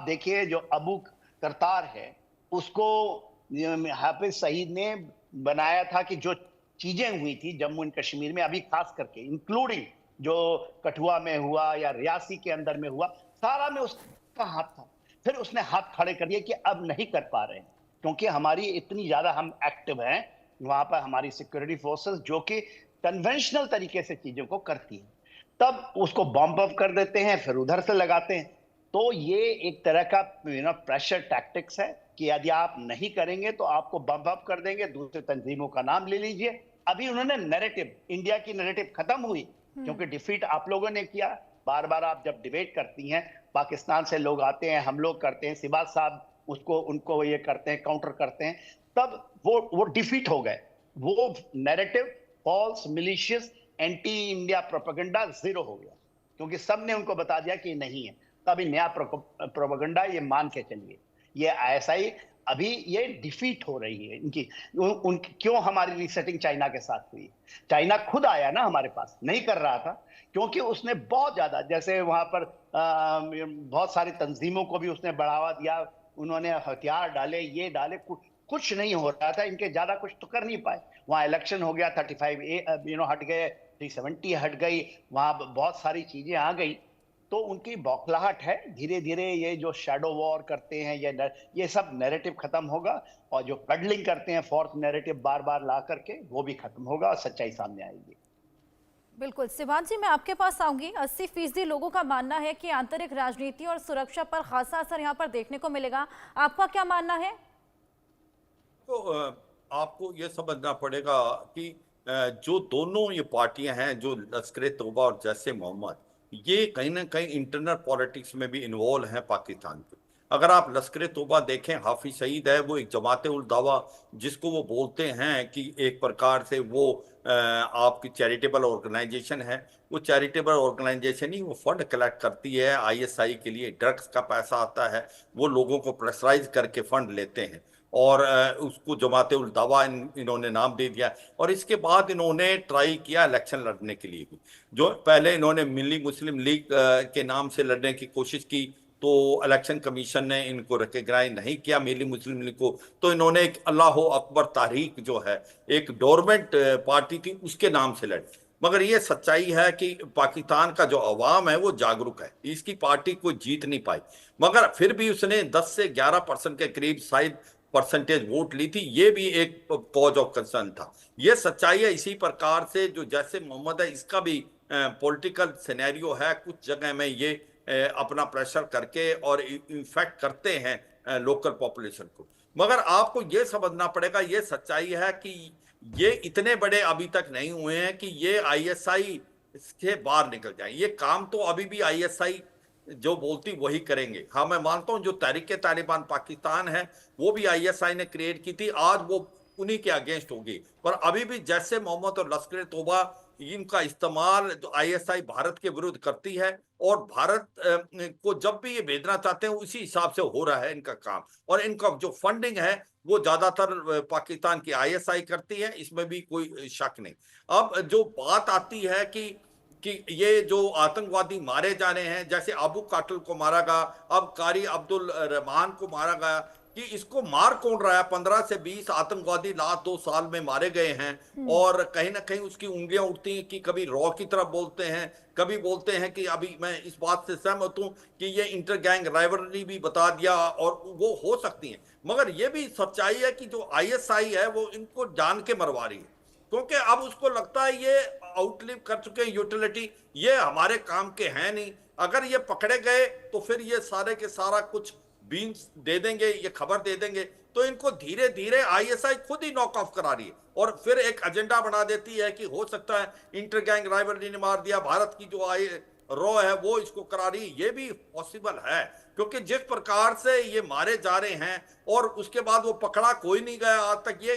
देखिए जो अबू करतार है, उसको हाफिज सईद ने बनाया था कि जो चीजें हुई थी जम्मू एंड कश्मीर में, अभी खास करके इंक्लूडिंग जो कठुआ में हुआ या रियासी के अंदर में हुआ, सारा में उसका हाथ था। फिर उसने हाथ खड़े कर दिए कि अब नहीं कर पा रहे हैं, क्योंकि हमारी इतनी ज्यादा हम एक्टिव हैं वहां पर, हमारी सिक्योरिटी फोर्सेस जो कि कन्वेंशनल तरीके से चीजों को करती है, तब उसको बॉम्ब अप कर देते हैं, फिर उधर से लगाते हैं। तो ये एक तरह का प्रेशर टैक्टिक्स है कि यदि आप नहीं करेंगे तो आपको बम अप कर देंगे, दूसरे तंजीमों का नाम ले लीजिए। अभी उन्होंने नैरेटिव, इंडिया की नैरेटिव खत्म हुई, क्योंकि डिफीट आप लोगों ने किया। बार बार आप जब डिबेट करती हैं, पाकिस्तान से लोग आते हैं, हम लोग करते हैं, सिबाज साहब उसको उनको ये करते हैं, काउंटर करते हैं, तब वो डिफीट हो गए। वो narrative false, malicious, anti India propaganda zero हो गया, क्योंकि सबने उनको बता दिया कि नहीं है। तभी नया प्रोपेगेंडा ये मान के चलिए, ये आईएसआई अभी ये डिफीट हो रही है इनकी। क्यों हमारी रीसेटिंग चाइना के साथ हुई? चाइना खुद आया ना हमारे पास, नहीं कर रहा था, क्योंकि उसने बहुत ज्यादा, जैसे वहां पर बहुत सारी तंजीमों को भी उसने बढ़ावा दिया, उन्होंने हथियार डाले, ये डाले, कुछ नहीं हो रहा था, इनके ज्यादा कुछ तो कर नहीं पाए। वहां इलेक्शन हो गया, 35A हट गए, 370 हट गई, वहां बहुत सारी चीजें आ गई। तो उनकी बौखलाहट है, धीरे धीरे ये जो शैडो वॉर करते हैं, ये सब नैरेटिव खत्म होगा, और जो पेडलिंग करते हैं फोर्थ नैरेटिव बार बार ला करके, वो भी खत्म होगा और सच्चाई सामने आएगी। बिल्कुल शिवांश जी, मैं आपके पास आऊंगी। 80% लोगों का मानना है कि आंतरिक राजनीति और सुरक्षा पर खासा असर यहाँ पर देखने को मिलेगा। आपका क्या मानना है? तो आपको ये समझना पड़ेगा कि जो दोनों ये पार्टियां हैं, जो लश्कर तौबा और जैश ए मोहम्मद, ये कहीं ना कहीं इंटरनल पॉलिटिक्स में भी इन्वॉल्व हैं पाकिस्तान के। अगर आप लश्कर तौबा देखें, हाफिज सईद है, वो एक जमात उल दावा जिसको वो बोलते हैं कि एक प्रकार से वो आपकी चैरिटेबल ऑर्गेनाइजेशन है। वो चैरिटेबल ऑर्गेनाइजेशन ही वो फंड कलेक्ट करती है आईएसआई के लिए, ड्रग्स का पैसा आता है, वो लोगों को प्रेशराइज करके फंड लेते हैं, और उसको जमात उल दावा इन्होंने नाम दे दिया। और इसके बाद इन्होंने ट्राई किया इलेक्शन लड़ने के लिए भी। जो पहले इन्होंने मिली मुस्लिम लीग के नाम से लड़ने की कोशिश की, तो इलेक्शन कमीशन ने इनको रिकग्नाइज नहीं किया मिली मुस्लिम लीग को, तो इन्होंने एक अल्लाह अकबर तारीख जो है, एक डोरमेंट पार्टी थी, उसके नाम से लड़ी। मगर ये सच्चाई है कि पाकिस्तान का जो अवाम है वो जागरूक है, इसकी पार्टी कोई जीत नहीं पाई। मगर फिर भी उसने 10 से 11% के करीब शायद परसेंटेज वोट ली थी, ये भी एक कॉज ऑफ कंसर्न था। ये सच्चाई है। इसी प्रकार से जो जैसे मोहम्मद है, इसका भी पॉलिटिकल सिनेरियो है, कुछ जगह में ये अपना प्रेशर करके और इन्फेक्ट करते हैं लोकल पॉपुलेशन को। मगर आपको ये समझना पड़ेगा, ये सच्चाई है कि ये इतने बड़े अभी तक नहीं हुए हैं कि ये आईएसआई से बाहर निकल जाए। ये काम तो अभी भी आईएसआई जो बोलती वही करेंगे। हाँ, मैं मानता हूं जो तहरीक तालिबान पाकिस्तान है वो भी आईएसआई ने क्रिएट की थी, आज वो उन्हीं के अगेंस्ट होगी। पर अभी भी जैसे मोहम्मद और लश्कर तौबा, इनका इस्तेमाल जो आईएसआई भारत के विरुद्ध करती है, और भारत को जब भी ये भेजना चाहते हैं उसी हिसाब से हो रहा है इनका काम। और इनका जो फंडिंग है वो ज्यादातर पाकिस्तान की आईएसआई करती है, इसमें भी कोई शक नहीं। अब जो बात आती है कि ये जो आतंकवादी मारे जा रहे हैं, जैसे अबू काटल को मारा गया, अब कारी अब्दुल रहमान को मारा गया, कि इसको मार कौन रहा है? 15 से 20 आतंकवादी लास्ट 2 साल में मारे गए हैं। और कहीं ना कहीं उसकी उंगलियां उठती हैं कि कभी रॉ की तरफ बोलते हैं, कभी बोलते हैं कि अभी मैं इस बात से सहमत हूं कि ये इंटर गैंग राइवलरी भी बता दिया, और वो हो सकती है। मगर ये भी सच्चाई है कि जो आईएसआई है वो इनको जान के मरवा रही है, क्योंकि अब उसको लगता है ये आउटलिव कर चुके हैं यूटिलिटी, ये हमारे काम के हैं नहीं। अगर ये पकड़े गए तो फिर ये सारे के सारा कुछ बीन्स दे देंगे, ये खबर दे देंगे। तो इनको धीरे धीरे आईएसआई खुद ही नॉक ऑफ करा रही है, और फिर एक एजेंडा बना देती है कि हो सकता है इंटर गैंग राइवलरी ने मार दिया, भारत की जो रॉ है वो इसको करा रही है। ये भी पॉसिबल है, क्योंकि जिस प्रकार से ये मारे जा रहे हैं और उसके बाद वो पकड़ा कोई नहीं गया आज तक। ये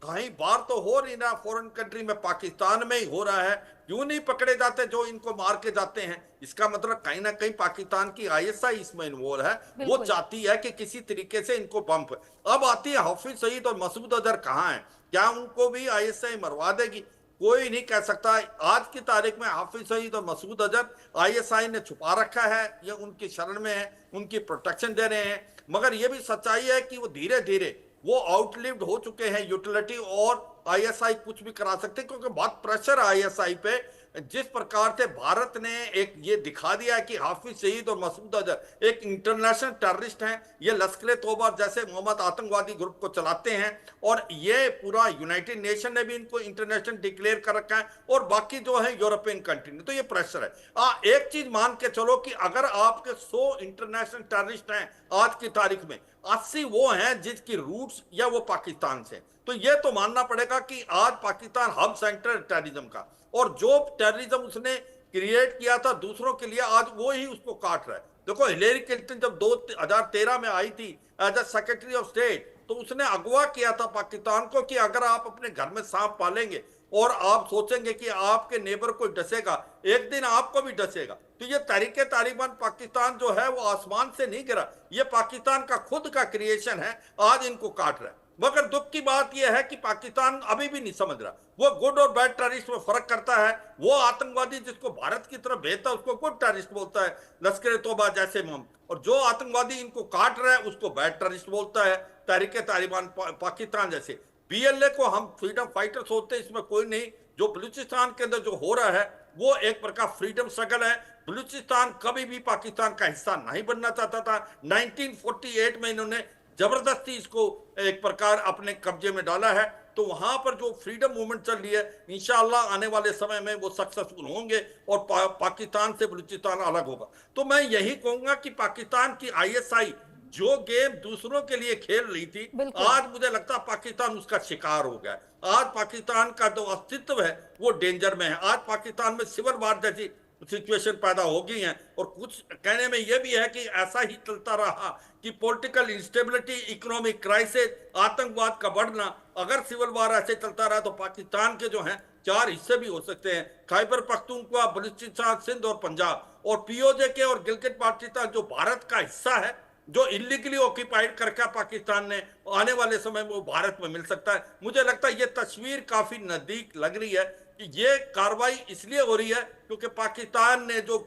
कहीं बार तो हो नहीं रहा, फॉरेन कंट्री में, पाकिस्तान में ही हो रहा है। क्यों नहीं पकड़े जाते जो इनको मार के जाते हैं? इसका मतलब कहीं ना कहीं पाकिस्तान की आईएसआई इसमें इन्वॉल्व है, वो चाहती है कि किसी तरीके से इनको बम्प। अब आती है हाफिज सईद और मसूद अजहर कहाँ हैं? क्या उनको भी आईएसआई मरवा देगी? कोई नहीं कह सकता। आज की तारीख में हाफिज सईद और मसूद अजहर आईएसआई ने छुपा रखा है, ये उनकी शरण में है, उनकी प्रोटेक्शन दे रहे हैं। मगर ये भी सच्चाई है कि वो धीरे धीरे वो आउटलिव्ड हो चुके हैं यूटिलिटी, और आईएसआई कुछ भी करा सकते हैं क्योंकि बहुत प्रेशर है आईएसआई पे। जिस प्रकार से भारत ने एक ये दिखा दिया है कि हाफिज सईद और मसूद अजहर एक इंटरनेशनल टेररिस्ट हैं, ये लश्कर तोबा जैसे मोहम्मद आतंकवादी ग्रुप को चलाते हैं, और ये पूरा यूनाइटेड नेशन ने भी इनको इंटरनेशनल डिक्लेयर कर रखा है, और बाकी जो है यूरोपियन कंट्री ने। तो ये प्रेशर है। एक चीज मान के चलो कि अगर आपके 100 इंटरनेशनल टेररिस्ट हैं आज की तारीख में, 80 वो हैं जिसकी रूट्स या वो पाकिस्तान से, तो ये तो मानना पड़ेगा कि आज पाकिस्तान हब सेंटर टेररिज्म का, और जो टेररिज्म उसने क्रिएट किया था दूसरों के लिए, आज वो ही उसको काट रहा है। देखो हिलेरी क्लिंटन जब 2013 में आई थी as a secretary of state, तो उसने अगवा किया था पाकिस्तान को कि अगर आप अपने घर में सांप पालेंगे और आप सोचेंगे कि आपके नेबर को डसेगा, एक दिन आपको भी डसेगा। तो ये तहरीके तालिबान पाकिस्तान जो है वो आसमान से नहीं गिरा, ये पाकिस्तान का खुद का क्रिएशन है, आज इनको काट रहा है। मगर दुख की बात यह है कि पाकिस्तान अभी भी नहीं समझ रहा, वो गुड और बैड टेररिस्ट में फर्क करता है। वो आतंकवादी जिसको भारत की तरफ भेजता है उसको गुड टेररिस्ट बोलता है, लश्कर तोबा जैसे मोहम्मद, और जो आतंकवादी इनको काट रहा है उसको बैड टेररिस्ट बोलता है, तहरीके तालिबान पाकिस्तान जैसे। बीएलए को हम फ्रीडम फाइटर सोचते हैं, इसमें कोई नहीं। जो बलूचिस्तान के अंदर जो हो रहा है वो एक प्रकार फ्रीडम स्ट्रगल है। बलूचिस्तान कभी भी पाकिस्तान का हिस्सा नहीं बनना चाहता था। 1948 में इन्होंने जबरदस्ती इसको एक प्रकार अपने कब्जे में डाला है। तो वहां पर जो फ्रीडम मूवमेंट चल रही है, इंशाअल्लाह आने वाले समय में वो सक्सेसफुल होंगे और पाकिस्तान से बलूचिस्तान अलग होगा। तो मैं यही कहूंगा कि पाकिस्तान की आईएसआई जो गेम दूसरों के लिए खेल रही थी, आज मुझे लगता है पाकिस्तान उसका शिकार हो गया। आज पाकिस्तान का जो अस्तित्व है वो डेंजर में है। आज पाकिस्तान में सिविल वार जैसी सिचुएशन पैदा हो गई है, और कुछ कहने में यह भी है कि ऐसा ही चलता रहा कि पॉलिटिकल इंस्टेबिलिटी, इकोनॉमिक क्राइसिस, आतंकवाद का बढ़ना, अगर सिविल वार ऐसे चलता रहा तो पाकिस्तान के जो हैं 4 हिस्से भी हो सकते हैं, खैबर पख्तूनख्वा, बलूचिस्तान, सिंध और पंजाब। और पीओजे के और गिलगित बाल्टिस्तान जो भारत का हिस्सा है, जो इलीगली ऑक्यूपाइड करके पाकिस्तान ने, आने वाले समय में वो भारत में मिल सकता है। मुझे लगता है ये तस्वीर काफी नजदीक लग रही है कि ये कार्रवाई इसलिए हो रही है क्योंकि पाकिस्तान ने जो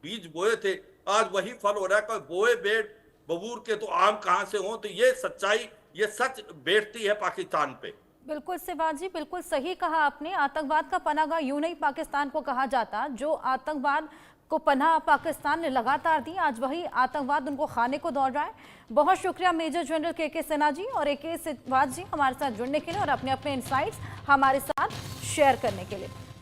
बीज बोए थे आज वही फल हो रहा है। कोई बोए बेड़ बबूर के तो आम कहां से हो, तो ये सच्चाई, ये सच बैठती है पाकिस्तान पे। बिल्कुल सिवान जी, बिल्कुल सही कहा आपने। आतंकवाद का पनाहगाह यूं नहीं पाकिस्तान को कहा जाता। जो आतंकवाद को पनाह पाकिस्तान ने लगातार दी, आज वही आतंकवाद उनको खाने को दौड़ रहा है। बहुत शुक्रिया मेजर जनरल के सिन्हा जी और AK सिवान जी हमारे साथ जुड़ने के लिए और अपने अपने इनसाइट्स हमारे साथ शेयर करने के लिए।